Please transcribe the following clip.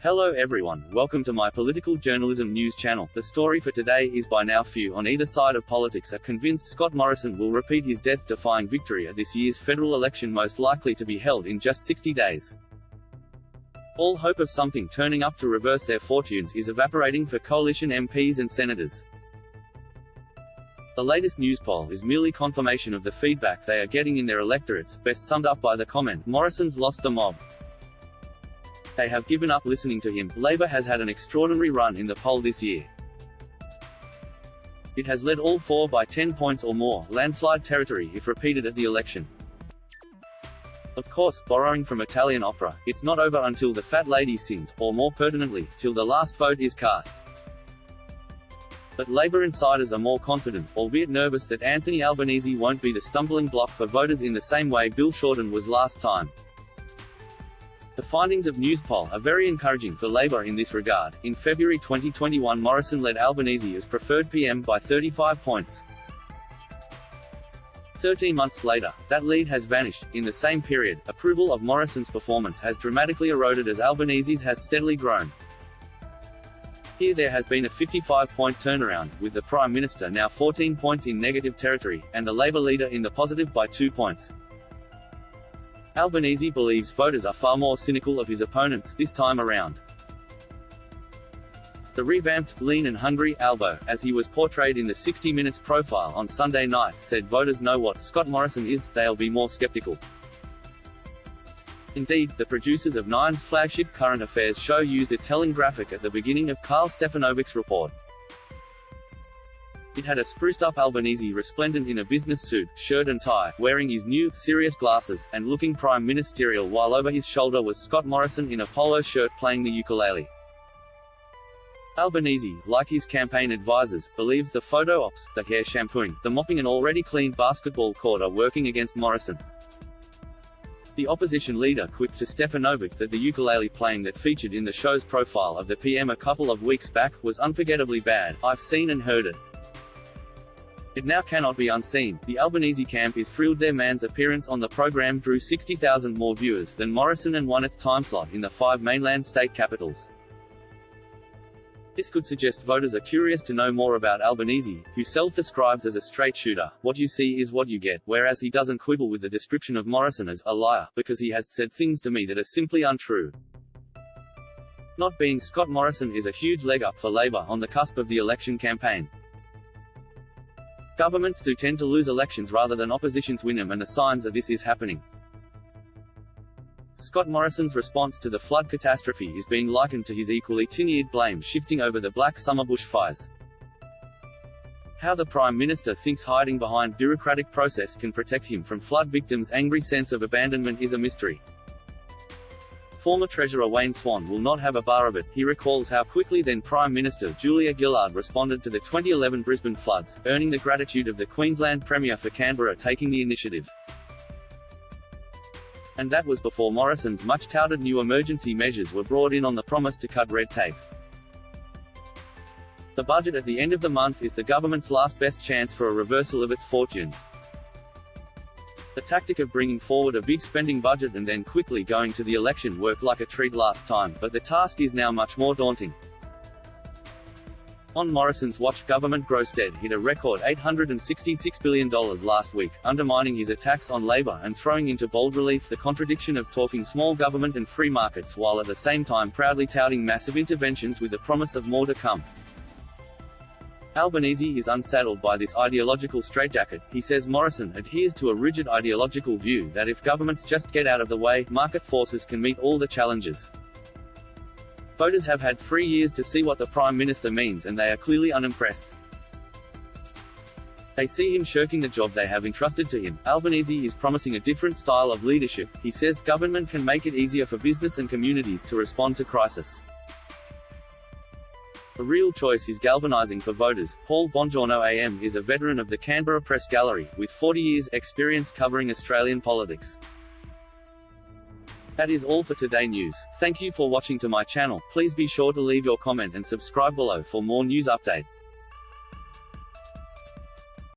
Hello everyone, welcome to my political journalism news channel. The story for today is by now few on either side of politics are convinced Scott Morrison will repeat his death-defying victory at this year's federal election, most likely to be held in just 60 days. All hope of something turning up to reverse their fortunes is evaporating for coalition MPs and senators. The latest news poll is merely confirmation of the feedback they are getting in their electorates, best summed up by the comment, "Morrison's lost the mob." They have given up listening to him. Labour has had an extraordinary run in the poll this year. It has led all four by 10 points or more, landslide territory if repeated at the election. Of course, borrowing from Italian opera, it's not over until the fat lady sings, or more pertinently, till the last vote is cast. But Labour insiders are more confident, albeit nervous, that Anthony Albanese won't be the stumbling block for voters in the same way Bill Shorten was last time. The findings of Newspoll are very encouraging for Labour in this regard. In February 2021, Morrison led Albanese as preferred PM by 35 points. 13 months later, that lead has vanished. In the same period, approval of Morrison's performance has dramatically eroded as Albanese's has steadily grown. Here there has been a 55-point turnaround, with the Prime Minister now 14 points in negative territory, and the Labour leader in the positive by 2 points. Albanese believes voters are far more cynical of his opponents this time around. The revamped, lean and hungry Albo, as he was portrayed in the 60 Minutes profile on Sunday night, said voters know what Scott Morrison is, they'll be more skeptical. Indeed, the producers of Nine's flagship current affairs show used a telling graphic at the beginning of Karl Stefanovic's report. It had a spruced-up Albanese resplendent in a business suit, shirt and tie, wearing his new, serious glasses, and looking prime ministerial, while over his shoulder was Scott Morrison in a polo shirt playing the ukulele. Albanese, like his campaign advisors, believes the photo ops, the hair shampooing, the mopping and already cleaned basketball court are working against Morrison. The opposition leader quipped to Stefanovic that the ukulele playing that featured in the show's profile of the PM a couple of weeks back was unforgettably bad. "I've seen and heard it. It now cannot be unseen." The Albanese camp is thrilled their man's appearance on the program drew 60,000 more viewers than Morrison and won its timeslot in the 5 mainland state capitals. This could suggest voters are curious to know more about Albanese, who self-describes as a straight shooter. "What you see is what you get," whereas he doesn't quibble with the description of Morrison as a liar, because he has said things to me that are simply untrue. Not being Scott Morrison is a huge leg up for Labour on the cusp of the election campaign. Governments do tend to lose elections rather than oppositions win them, and the signs of this is happening. Scott Morrison's response to the flood catastrophe is being likened to his equally tin-eared blame shifting over the Black Summer bushfires. How the Prime Minister thinks hiding behind bureaucratic process can protect him from flood victims' angry sense of abandonment is a mystery. Former Treasurer Wayne Swan will not have a bar of it. He recalls how quickly then Prime Minister Julia Gillard responded to the 2011 Brisbane floods, earning the gratitude of the Queensland Premier for Canberra taking the initiative. And that was before Morrison's much-touted new emergency measures were brought in on the promise to cut red tape. The budget at the end of the month is the government's last best chance for a reversal of its fortunes. The tactic of bringing forward a big spending budget and then quickly going to the election worked like a treat last time, but the task is now much more daunting. On Morrison's watch, government gross debt hit a record $866 billion last week, undermining his attacks on Labour and throwing into bold relief the contradiction of talking small government and free markets while at the same time proudly touting massive interventions with the promise of more to come. Albanese is unsaddled by this ideological straitjacket. He says Morrison adheres to a rigid ideological view that if governments just get out of the way, market forces can meet all the challenges. Voters have had 3 years to see what the Prime Minister means, and they are clearly unimpressed. They see him shirking the job they have entrusted to him. Albanese is promising a different style of leadership. He says government can make it easier for business and communities to respond to crisis. A real choice is galvanizing for voters. Paul Bongiorno AM is a veteran of the Canberra Press Gallery, with 40 years' experience covering Australian politics. That is all for today news. Thank you for watching to my channel. Please be sure to leave your comment and subscribe below for more news update.